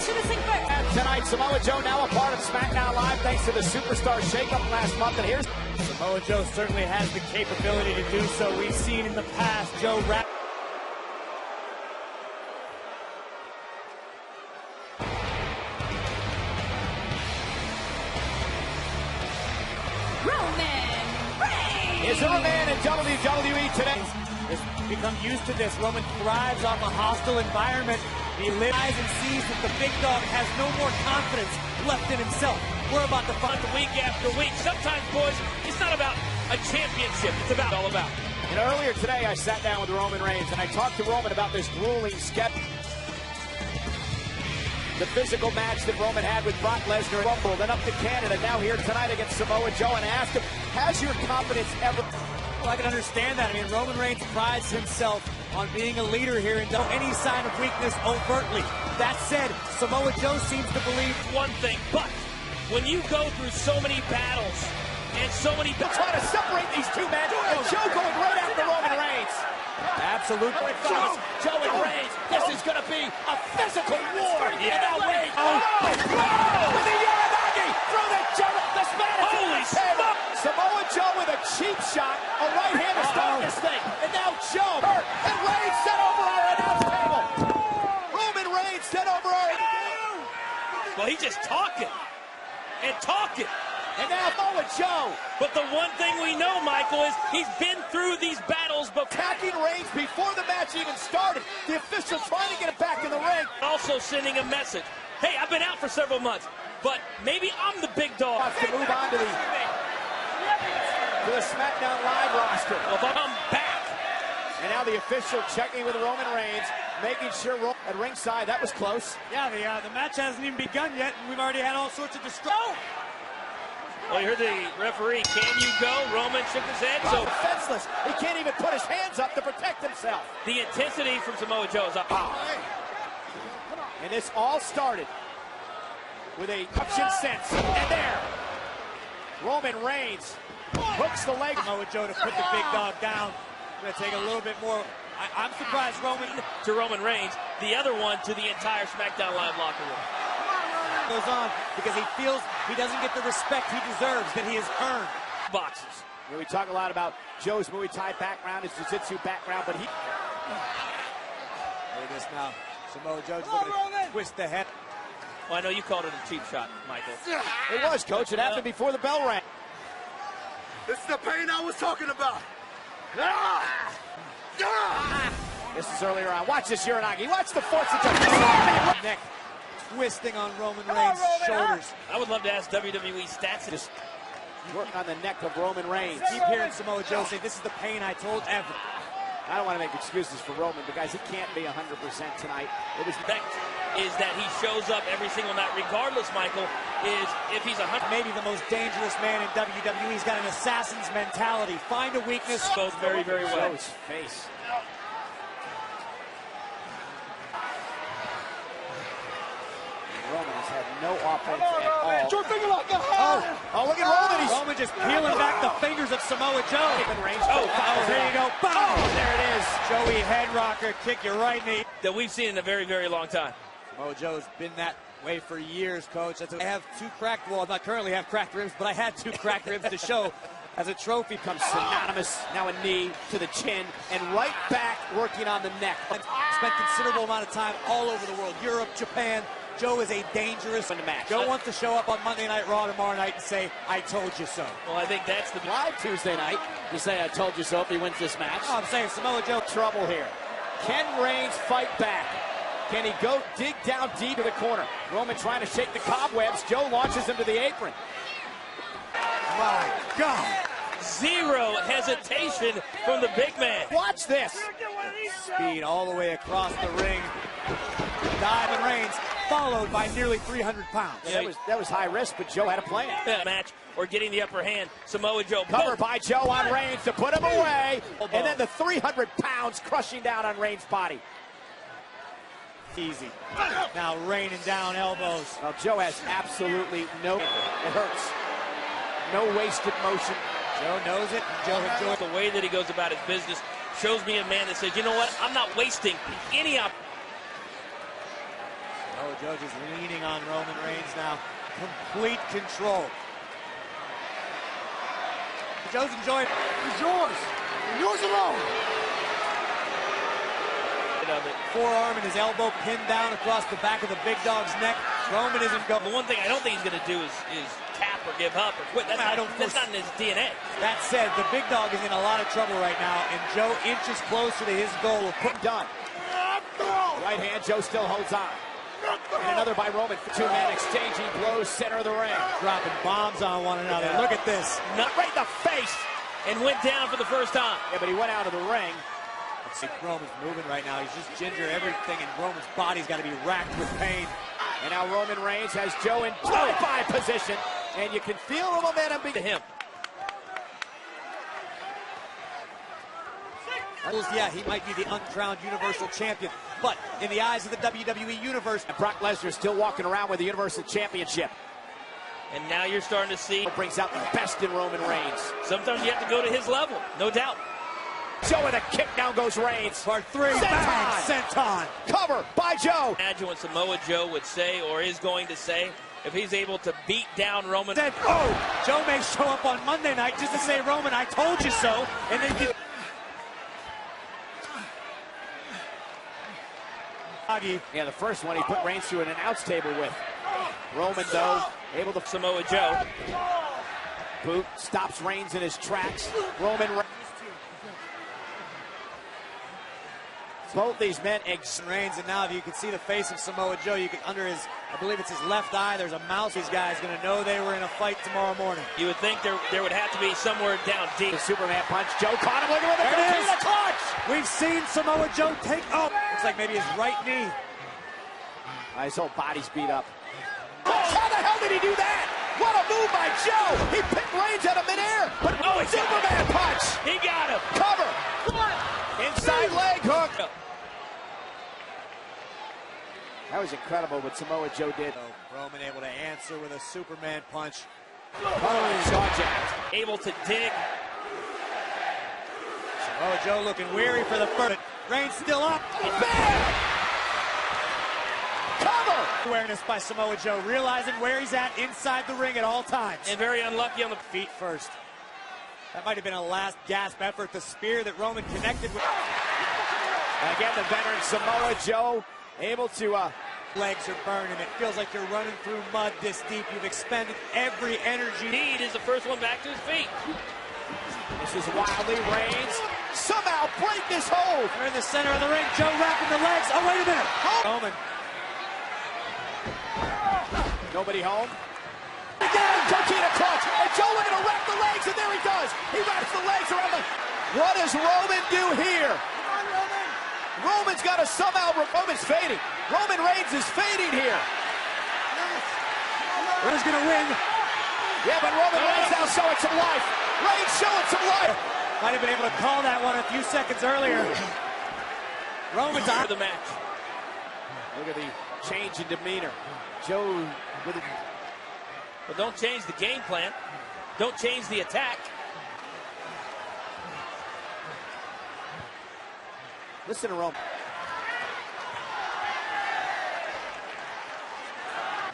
And tonight, Samoa Joe now a part of SmackDown Live thanks to the Superstar shakeup last month. And here's Samoa Joe certainly has the capability to do so. We've seen in the past Joe rap. Is there a man in WWE today? Has become used to this. Roman thrives off a hostile environment. He lives and sees that the big dog has no more confidence left in himself. We're about to find week after week. Sometimes, boys, it's not about a championship. It's about all about. And earlier today, I sat down with Roman Reigns, and I talked to Roman about this grueling schedule. The physical match that Roman had with Brock Lesnar at Rumble, then up to Canada, now here tonight against Samoa Joe, and asked him, has your confidence ever... Well, I can understand that. I mean, Roman Reigns prides himself on being a leader here and don't any sign of weakness overtly. That said, Samoa Joe seems to believe one thing, but when you go through so many battles and so many... They're trying to separate these two men, and Joe going right after Roman Reigns. Absolutely. Joe and Reigns, this is going to be a physical war. Yeah. Now Reigns. With the Uranagi through the Spanish. Holy smoke. Samoa Joe with a cheap shot, a right hand to start this thing. And now Joe hurt, and Reigns sent over our announce table. Roman Reigns sent over our... Well, he's just talking and talking. And now Samoa Joe. But the one thing we know, Michael, is he's been through these battles before. Attacking Reigns before the match even started. The official trying to get it back in the ring. Also sending a message. Hey, I've been out for several months, but maybe I'm the big dog. To move on to the SmackDown Live roster. Well, I'm back. And now the official checking with Roman Reigns, making sure at ringside. That was close. Yeah, the match hasn't even begun yet, and we've already had all sorts of destruction. Well, you heard the referee. Can you go? Roman shook his head. So defenseless. He can't even put his hands up to protect himself. The intensity from Samoa Joe is up. And this all started with a option sense. And there, Roman Reigns hooks the leg. Samoa Joe to put the big dog down. Going to take a little bit more. I'm surprised Roman to Roman Reigns. The other one to the entire SmackDown Live locker room. Goes on because he feels he doesn't get the respect he deserves that he has earned. Boxes. We talk a lot about Joe's Muay Thai background, his jiu-jitsu background, but he... Look at this now. Samoa Joe's looking to twist the head. Well, I know you called it a cheap shot, Michael. It was, Coach. It happened before the bell rang. This is the pain I was talking about. This is earlier on. Watch this Uranagi. Watch the force of neck. Twisting on Roman Reigns' shoulders. I would love to ask WWE stats. Just working on the neck of Roman Reigns. Keep hearing Samoa Joe say, this is the pain I told ever. I don't want to make excuses for Roman, but guys, he can't be 100% tonight. It was is that he shows up every single night, regardless, Michael, is if he's 100. Maybe the most dangerous man in WWE. He's got an assassin's mentality. Find a weakness. Goes very, very well. Joe's face. Roman has had no offense at all. Oh, look at Roman. Roman just peeling back the fingers of Samoa Joe. There you go. Boom. There it is. Joey head rocker, kick your right knee. That we've seen in a very, very long time. Samoa Joe's been that way for years, Coach. I have two cracked, well, I currently have cracked ribs, but I had two cracked ribs to show as a trophy. Comes synonymous, now a knee to the chin, and right back working on the neck. Spent considerable amount of time all over the world, Europe, Japan. Joe is a dangerous match. Joe wants to show up on Monday Night Raw tomorrow night and say, I told you so. Well, I think that's the live Tuesday night. You say, I told you so if he wins this match. Oh, I'm saying Samoa Joe. Trouble here. Can Reigns fight back? Can he go dig down deep to the corner? Roman trying to shake the cobwebs. Joe launches him to the apron. My God. Zero hesitation from the big man. Watch this. Speed all the way across the ring. Diamond Reigns, followed by nearly 300 pounds. Yeah, that was high risk, but Joe had a plan. Match or getting the upper hand. Samoa Joe. Covered by Joe on Reigns to put him away. And then the 300 pounds crushing down on Reigns' body. Easy. Now raining down elbows. Well, Joe has absolutely no... It hurts. No wasted motion. Joe knows it. Joe enjoys the way that he goes about his business. Shows me a man that says, you know what? I'm not wasting any opportunity. Samoa Joe just leaning on Roman Reigns now. Complete control. Joe's enjoying it. It's yours. Yours alone. Forearm and his elbow pinned down across the back of the big dog's neck. Roman isn't going. The one thing I don't think he's going to do is tap or give up or quit. That's not in his DNA. That said, the big dog is in a lot of trouble right now, and Joe inches closer to his goal of putting done. Right hand, Joe still holds on. And another by Roman. Two men exchanging blows, center of the ring. dropping bombs on one another. Yeah. Look at this. Not right in the face. And went down for the first time. Yeah, but he went out of the ring. Let's see, Roman's moving right now. He's just ginger everything, and Roman's body's got to be racked with pain. And now Roman Reigns has Joe in 25 position, and you can feel the momentum To him. Yeah, he might be the uncrowned Universal Champion, but in the eyes of the WWE Universe, And Brock Lesnar still walking around with the Universal Championship. And now you're starting to see. Brings out the best in Roman Reigns. Sometimes you have to go to his level, no doubt. Joe with a kick, down goes Reigns. part three, bang, senton. Cover by Joe. Imagine what Samoa Joe would say or is going to say if he's able to beat down Roman. Said, oh, Joe may show up on Monday night just to say, Roman, I told you so, and then get Yeah, the first one he put Reigns through an announce table with. Roman, though, able to Samoa Joe. boot, stops Reigns in his tracks. Roman Reigns. Both these men Reigns, and now if you can see the face of Samoa Joe, you can under his, I believe it's his left eye, there's a mouse. These guys going to know they were in a fight tomorrow morning. You would think there would have to be somewhere down deep. The Superman punch. Joe caught him. Look at There it is. the clutch. We've seen Samoa Joe take, oh, looks like maybe his right knee. His whole body's beat up. How the hell did he do that? What a move by Joe. He picked Reigns out of midair. But Superman punch. He got him. Cover. Inside leg hook. That was incredible what Samoa Joe did. Roman able to answer with a Superman punch. Jaw jacked. Able to dig. Samoa Joe looking weary for the first. Reigns still up. Bam! Cover! Awareness by Samoa Joe, realizing where he's at inside the ring at all times. And very unlucky on the Feet first. That might have been a last gasp effort. The spear that Roman connected with. And again, the veteran Samoa Joe able to Legs are burning. It feels like you're running through mud this deep. You've expended every energy. Indeed is the first one back to his feet. This is wildly Reigns. Somehow break this hold. They're in the center of the ring. Joe wrapping the legs. Oh, wait a minute. Roman. Nobody home. Again, Coquina clutch. And Joe looking to wrap the legs, and there he does. He wraps the legs around the... What does Roman do here? Roman's got to somehow... Roman's fading. Roman Reigns is fading here. Roman's going to win. Yeah, but Roman Reigns now showing some life. Reigns showing some life. Might have been able to call that one a few seconds earlier. Roman's For out. the match. Look at the change in demeanor. Joe with a... But don't change the game plan. Don't change the attack. Listen to Roman.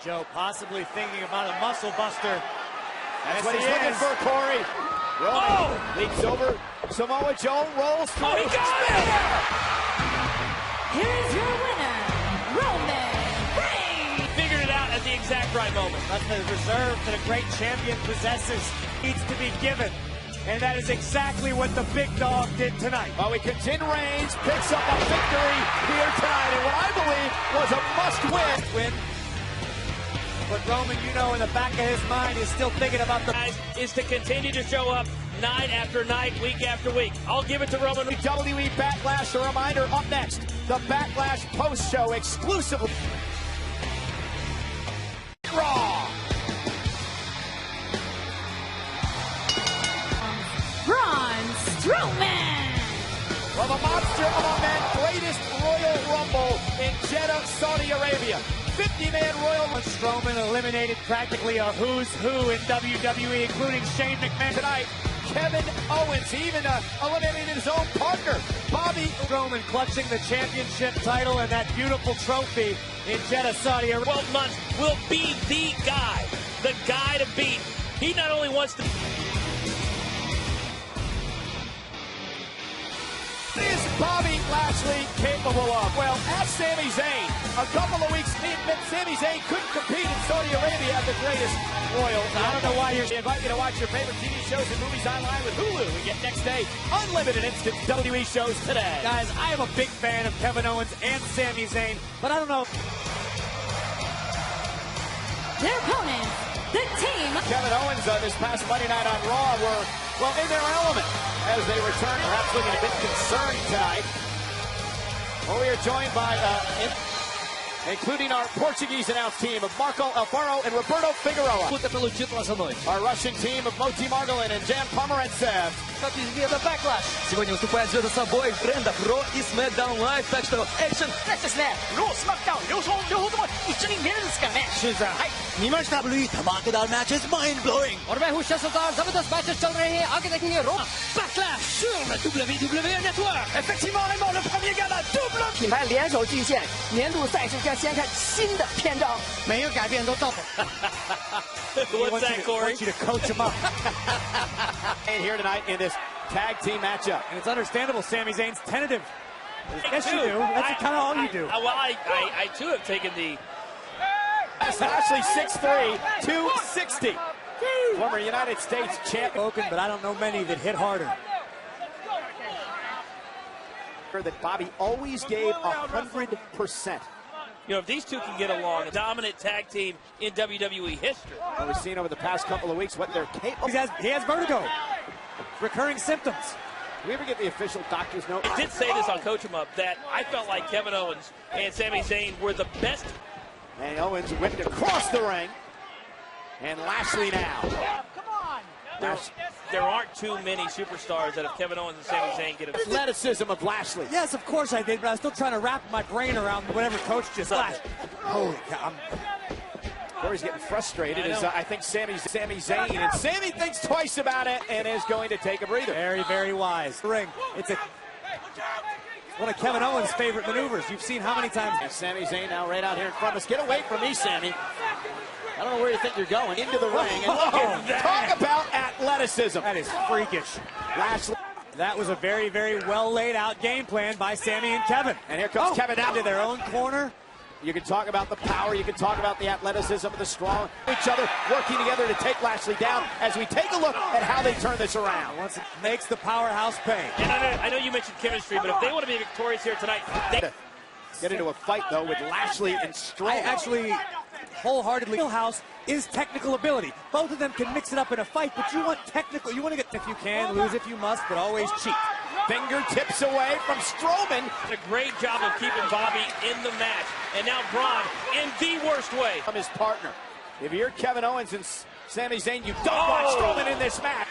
Joe possibly thinking about a muscle buster. That's what he's looking for, Corey. Roman leaps over. Samoa Joe rolls through. Oh, he got it! Here is your winner, Roman Reigns. Figured it out at the exact right moment. That's the reserve that a great champion possesses. Needs to be given. And that is exactly what the big dog did tonight. While we contend, Reigns picks up a victory here tonight in what I believe was a must-win. But Roman, you know, in the back of his mind, is still thinking about the... Guys, is to continue to show up night after night, week after week. I'll give it to Roman. WWE Backlash, a reminder, up next, the Backlash post-show exclusively. Raw. Braun Strowman. Well, the monster among men, greatest Royal Rumble in Jeddah, Saudi Arabia. 50-man Royal Rumble. Strowman eliminated practically a who's who in WWE, including Shane McMahon. Tonight, Kevin Owens. He even eliminated his own partner, Bobby Roman clutching the championship title and that beautiful trophy in Jeddah, Saudi Arabia. 12 months will be the guy to beat. He not only wants to... Is Bobby Lashley capable of? Well, ask Sami Zayn. A couple of weeks that Sami Zayn couldn't compete in Saudi Arabia at the greatest royal. I don't know why We invite you to watch your favorite TV shows and movies online with Hulu and get next day unlimited instant WWE shows today. Guys, I am a big fan of Kevin Owens and Sami Zayn, but I don't know. Their opponents, the team. Kevin Owens this past Monday night on Raw were, well, in their element as they return, perhaps looking a bit concerned tonight. Well, we are joined by, including our Portuguese announce team of Marco Alfaro and Roberto Figueroa. Luta pelo título essa noite. Our Russian team of Moti Margolin and Jan Pomerantsev. Capiznia da Backlash. Сегодня выступает звезда собой Бренда Про и SmackDown Live, так что экшен. 見ました WWE धमाकेदार match is mind blowing और मैं हूँ शशदार जबरदस्त matches चल रहे हैं आगे देखेंगे रो Backlash sur le WWE Network. Effectivement, Raymond, le premier gala double. 品牌联手巨献，年度赛事将掀开新的篇章。没有改变都照本 What's that, I Corey? want you to coach him up. And here tonight in this tag team matchup. And it's understandable Sami Zayn's tentative. Yes, you Too. do. That's kind of all you do. I too have taken the... Lashley 6'3", 260. Former United States champion. Broken, but I don't know many that hit harder. That Bobby always gave 100%. You know, if these two can get along, a dominant tag team in WWE history. Well, we've seen over the past couple of weeks what they're capable of. He has vertigo. Recurring symptoms. Do we ever get the official doctor's note? I did say this on Coach 'em Up that I felt like Kevin Owens and Sami Zayn were the best. And Owens whipped across the ring. And Lashley now. There aren't too many superstars that if Kevin Owens and Sami Zayn get a... Athleticism of Lashley. Yes, of course I did, but I was still trying to wrap my brain around whatever Coach just said. Holy cow. Corey's getting frustrated as know. I think Sami Zayn. And Sami thinks twice about it and is going to take a breather. Very, very wise. Ring. It's one of Kevin Owens' favorite maneuvers. You've seen how many times. And Sami Zayn now right out here in front of us. Get away from me, Sami. I don't know where you think you're going. Into the ring. And look at that. Talk about athleticism. That is freakish. Lashley. That was a very, very well laid out game plan by Sami and Kevin. And here comes Kevin out into their own corner. You can talk about the power, you can talk about the athleticism of the strong, each other working together to take Lashley down as we take a look at how they turn this around. Once it makes the powerhouse pay. And I know you mentioned chemistry, but if they want to be victorious here tonight, they... Get into a fight, though, with Lashley and Strong. I actually wholeheartedly wheelhouse is technical ability. Both of them can mix it up in a fight, but you want technical. You want to get if you can, lose if you must, but always cheat. Fingertips away from Strowman. A great job of keeping Bobby in the match. And now Braun in the worst way. From his partner. If you're Kevin Owens and Sami Zayn, you don't want Strowman in this match.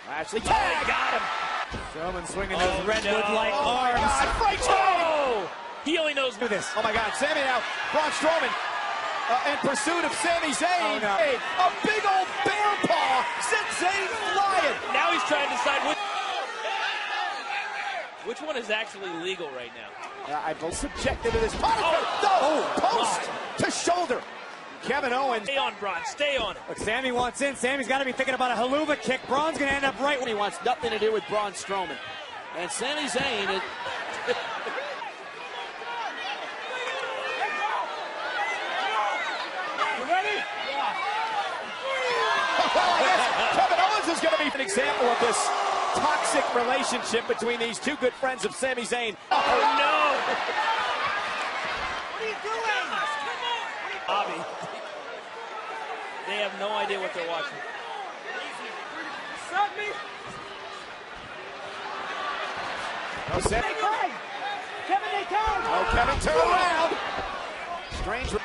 Lashley tag. Got him. Strowman swinging those redwood-like arms. Oh, he only knows do this. Oh my God, Sami now, Braun Strowman in pursuit of Sami Zayn. Oh, no. A big old bear paw sent Zayn flying. Now he's trying to decide which one is actually legal right now. I both subjected to this. Post to shoulder. Kevin Owens. Stay on, Braun. Stay on it. Look, Sami wants in. Sami's got to be thinking about a haluva kick. Braun's going to end up right when He wants nothing to do with Braun Strowman. And Sami Zayn is... Well, I guess Kevin Owens is going to be an example of this toxic relationship between these two good friends of Sami Zayn. Oh, no! What are you doing? Bobby. They have no idea what they're watching. No, Sami. Kevin, they come. Oh, Kevin, turn around. Strange.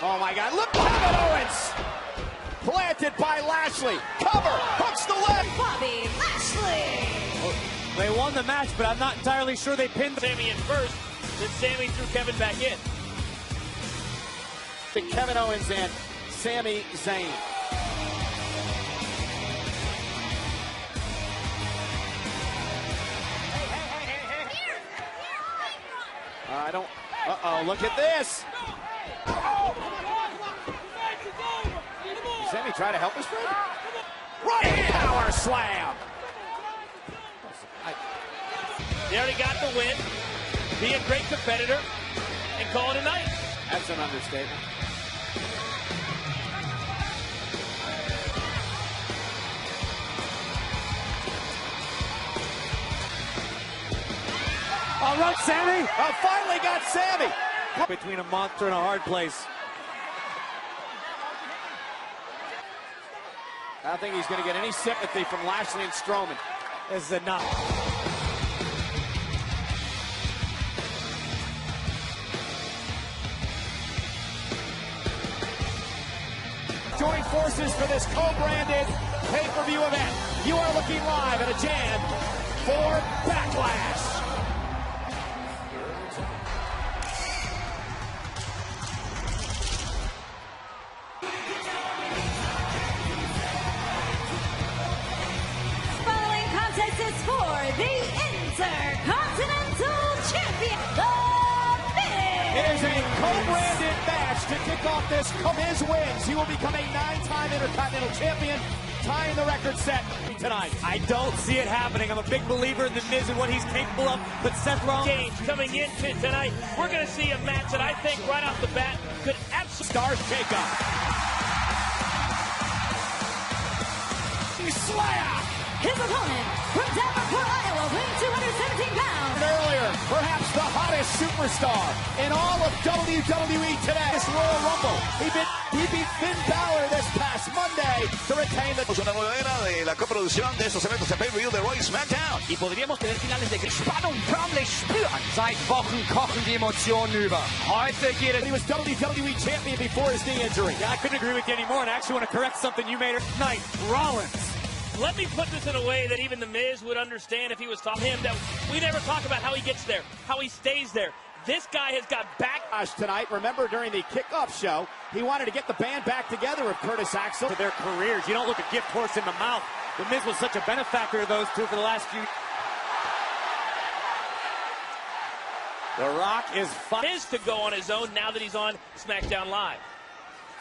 Oh, my God. Look, Kevin Owens. Planted by Lashley. Cover. Hooks the leg. Bobby Lashley. They won the match, but I'm not entirely sure they pinned Sami in first, then Sami threw Kevin back in. to Kevin Owens and Sami Zayn. Uh-oh, look at this. Sami trying to help his friend? Running power slam. They already got the win. Be a great competitor and call it a night. That's an understatement. All right, Sami. Oh, finally got Sami. Between a monster and a hard place. I don't think he's going to get any sympathy from Lashley and Strowman. This is enough. Join forces for this co-branded pay-per-view event. You are looking live at a jam for Backlash. Following contest is for the Intercontinental Champion, The Miz. It is a co-branded match to kick off this. Miz wins. He will become a 9-time Intercontinental Champion, tying the record set tonight. I don't see it happening. I'm a big believer in the Miz and what he's capable of, but Seth Rollins... Game coming into tonight, we're going to see a match that I think right off the bat could absolutely... Star shake-up. Slam! His opponent from Davenport, Iowa, weighing 217 pounds. Earlier, perhaps the hottest superstar in all of WWE today. This Royal Rumble. He beat Finn Balor this past Monday to retain the... Una nueva era de la coproducción de estos eventos de pay-per-view de Raw y SmackDown. Y podríamos tener finales de Spannung förmlich spüren. Seit Wochen kochen die Emotionen über. Heute geht es... He was WWE Champion before his knee injury. Yeah, I couldn't agree with you anymore, and I actually want to correct something you made. Nigth, Rollins. Let me put this in a way that even the Miz would understand if he was talking to him, that we never talk about how he gets there, how he stays there. This guy has got backlash tonight. Remember, during the kickoff show, he wanted to get the band back together with Curtis Axel. For their careers, you don't look a gift horse in the mouth. The Miz was such a benefactor of those two for the last few... The Rock is Miz to go on his own now that he's on SmackDown Live.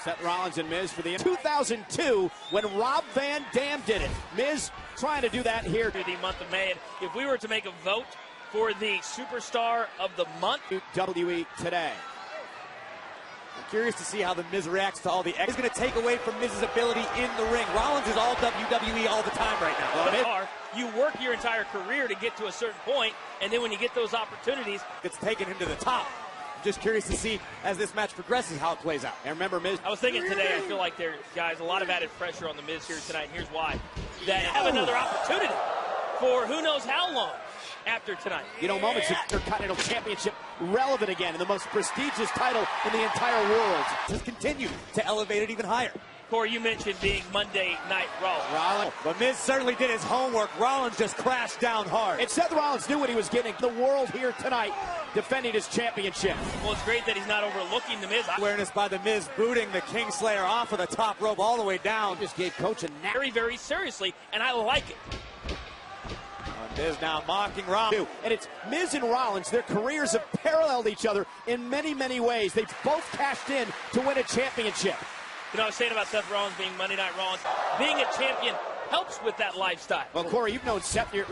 Seth Rollins and Miz for the 2002 when Rob Van Dam did it. Miz trying to do that here through the month of May. And if we were to make a vote for the superstar of the month, WWE today. I'm curious to see how the Miz reacts to all the... He's going to take away from Miz's ability in the ring. Rollins is all WWE all the time right now. Well, you work your entire career to get to a certain point, and then when you get those opportunities, it's taken him to the top. Just curious to see as this match progresses how it plays out. And remember, Miz. I was thinking today, I feel like there's, guys, a lot of added pressure on the Miz here tonight. And here's why. That have another opportunity for who knows how long after tonight. You know, moments of Intercontinental Championship relevant again, and the most prestigious title in the entire world. Just continue to elevate it even higher. Corey, you mentioned being Monday Night Raw. Rollins, but Miz certainly did his homework. Rollins just crashed down hard. And Seth Rollins knew what he was getting. The world here tonight defending his championship. Well, it's great that he's not overlooking the Miz. Awareness by the Miz, booting the Kingslayer off of the top rope all the way down. Just gave Coach a very, very seriously, and I like it. Miz now mocking Rollins. And it's Miz and Rollins. Their careers have paralleled each other in many, many ways. They've both cashed in to win a championship. You know, I was saying about Seth Rollins being Monday Night Raw. Being a champion helps with that lifestyle. Well, Corey, you've known Seth you're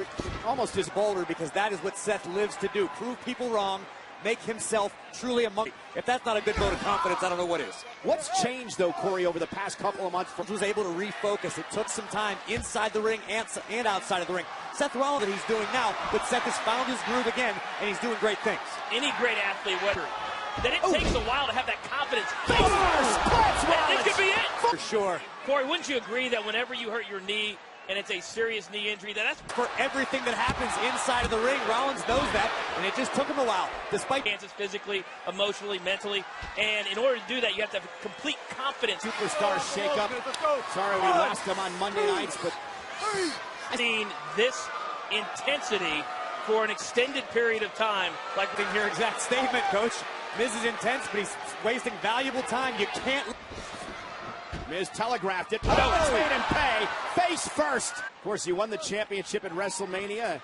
almost as bolder because that is what Seth lives to do. Prove people wrong, make himself truly a monkey. If that's not a good vote of confidence, I don't know what is. What's changed, though, Corey, over the past couple of months? Was able to refocus. It took some time inside the ring and outside of the ring. Seth Rollins, that he's doing now, but Seth has found his groove again, and he's doing great things. Any great athlete, whether that it takes a while to have that confidence. It could be it. For sure. Corey, wouldn't you agree that whenever you hurt your knee and it's a serious knee injury, that's for everything that happens inside of the ring? Rollins knows that, and it just took him a while, despite chances physically, emotionally, mentally, and in order to do that, you have to have complete confidence. Superstar shake-up. Sorry we lost him on Monday nights, but seen this intensity for an extended period of time. Like in your exact statement, Coach. Miz is intense, but he's wasting valuable time. You can't. Miz telegraphed it. Oh, trade and pay. Face first. Of course, he won the championship at WrestleMania.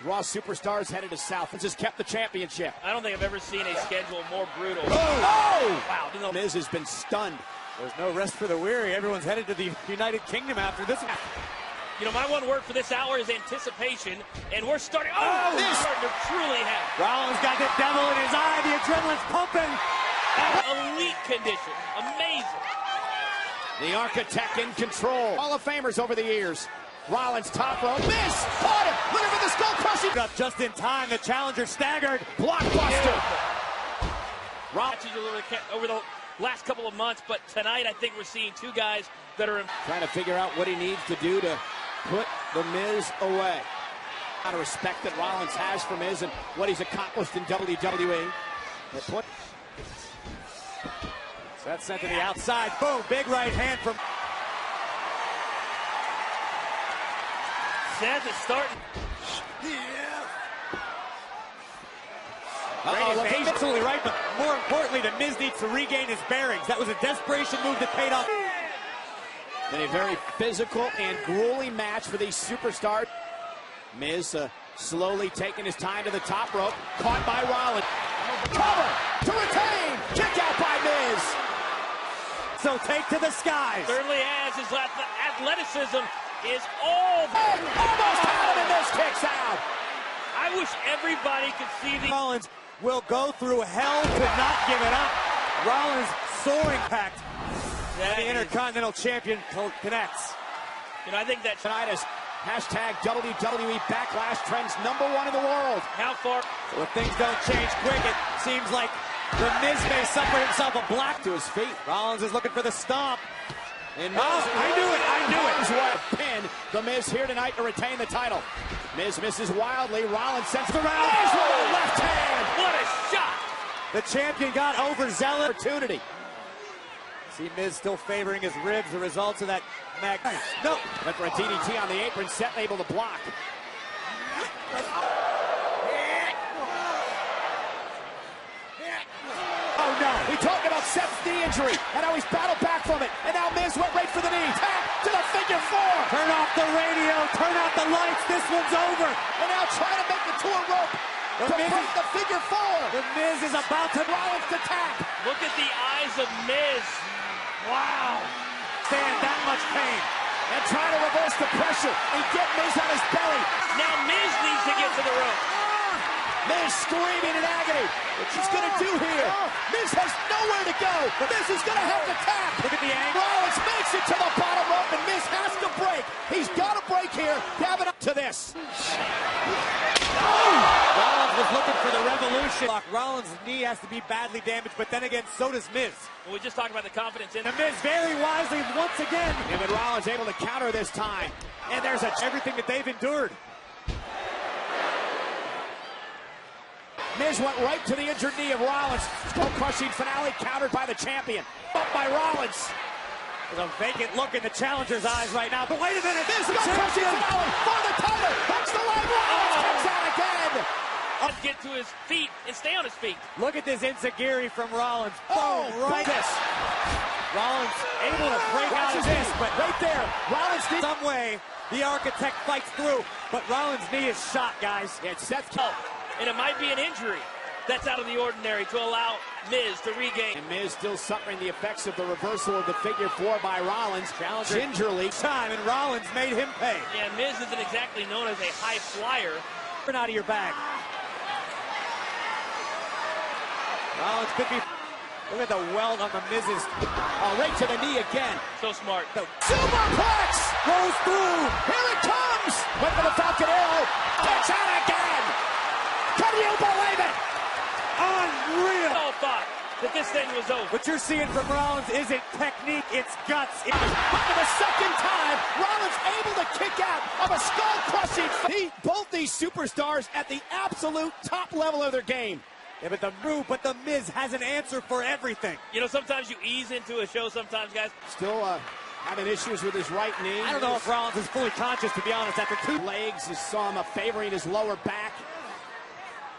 Raw superstars headed to South and just kept the championship. I don't think I've ever seen a schedule more brutal. Oh! Wow. Miz has been stunned. There's no rest for the weary. Everyone's headed to the United Kingdom after this. You know, my one word for this hour is anticipation, and we're starting. Oh, we're starting to truly have. Rollins got the devil in his eye. The adrenaline's pumping. Elite condition. Amazing. The Architect in control. Hall of Famers over the years. Rollins top rope. Miz caught him. Looking for the skull crushing. Up just in time. The challenger staggered. Blockbuster. Rollins over the last couple of months, but tonight I think we're seeing two guys that are trying to figure out what he needs to do to put the Miz away. A lot of respect that Rollins has for Miz and what he's accomplished in WWE. So that's sent to the outside. Boom, big right hand from Seth is starting. He's absolutely right, but more importantly, the Miz needs to regain his bearings. That was a desperation move that paid off. In a very physical and grueling match for these superstars. Miz slowly taking his time to the top rope. Caught by Rollins. Cover to retain. Kick out by Miz. So take to the skies. Certainly has. His athleticism is all. Almost had him, and Miz kicks out. I wish everybody could see the. Rollins will go through hell to not give it up. Rollins soaring packed. The Intercontinental Champion connects. You know, I think that tonight is hashtag WWE Backlash trends #1 in the world. How far? So if things don't change quick, it seems like the Miz may suffer himself a block to his feet. Rollins is looking for the stomp. And Miz, I knew it. What a pin. The Miz here tonight to retain the title. Miz misses wildly. Rollins sends the round. Miz with the left hand. What a shot. The champion got overzealous. Opportunity. See Miz still favoring his ribs, the results of that mag. No. Went for a DDT on the apron, Seth able to block. Oh no. We talked about Seth's knee injury and how he's battled back from it. And now Miz went right for the knee. Tap to the figure 4. Turn off the radio, turn out the lights, this one's over. And now trying to make it to a rope. To break the figure 4. The Miz is about to Rollins to tap. Look at the eyes of Miz. Wow. Stand that much pain. And try to reverse the pressure and get Miz on his belly. Now Miz needs to get to the rope. Miz screaming in agony. What's he going to do here? Miz has nowhere to go. Miz is going to have to tap. Look at the angle. Rollins makes it to the bottom rope, and Miz has to break. He's got to break here. Gavin up to this. Rollins was looking for the revolution. Rollins' knee has to be badly damaged, but then again, so does Miz. Well, we just talked about the confidence in the Miz very wisely once again. And but Rollins able to counter this time. And there's everything that they've endured. Miz went right to the injured knee of Rollins. Skull-crushing finale countered by the champion. Up by Rollins. There's a vacant look in the challenger's eyes right now. But wait a minute. Miz skull-crushing finale for the title. Hooks the leg. Rollins comes out again. Get to his feet and stay on his feet. Look at this enziguri from Rollins. Oh, right. Rollins able to break out of this, but right there. Rollins in some way, the Architect fights through. But Rollins' knee is shot, guys. Yeah, it's Seth. And it might be an injury that's out of the ordinary to allow Miz to regain. And Miz still suffering the effects of the reversal of the figure 4 by Rollins. Challenger gingerly. Time, and Rollins made him pay. Yeah, Miz isn't exactly known as a high flyer. Turn out of your bag. Rollins could be. Look at the weld on the Miz's. Right to the knee again. So smart. Superplex goes through. Here it comes. Went for the Falcon Arrow. Kicks out again. Can you believe it? Unreal. All thought that this thing was over. What you're seeing from Rollins isn't technique, it's guts. But for the second time, Rollins able to kick out of a skull-crushing. Both these superstars at the absolute top level of their game. Yeah, but the Miz has an answer for everything. You know, sometimes you ease into a show sometimes, guys. Still Having issues with his right knee. I don't know if Rollins is fully conscious, to be honest, after 2 legs. You saw him favoring his lower back.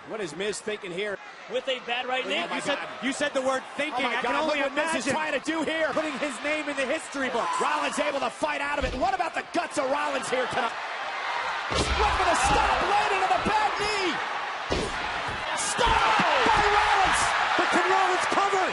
What is Miz thinking here? With a bad right knee. You said the word thinking. I can only imagine what Miz is imagine trying to do here. putting his name in the history books. Rollins able to fight out of it. What about the guts of Rollins here tonight? Looking to stop, landing on a bad knee. Stop by Rollins. But can Rollins cover?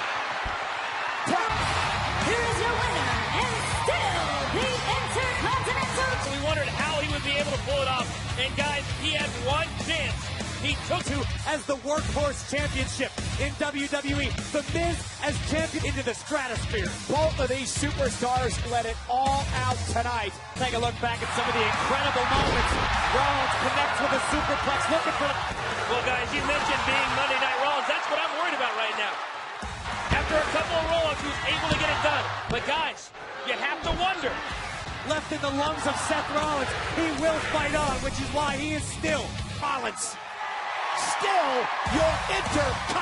Here's your winner, and still the Intercontinental. We wondered how he would be able to pull it off. And guys, he had one chance. He took to as the Workhorse Championship in WWE. The Miz as champion into the stratosphere. Both of these superstars let it all out tonight. Take a look back at some of the incredible moments. Rollins connects with a superplex, looking for the... Well, guys, you mentioned being Monday Night Rollins. That's what I'm worried about right now. After a couple of roll-ups, he was able to get it done. But guys, you have to wonder. Left in the lungs of Seth Rollins, he will fight on, which is why he is still Rollins. Still your Intercontinental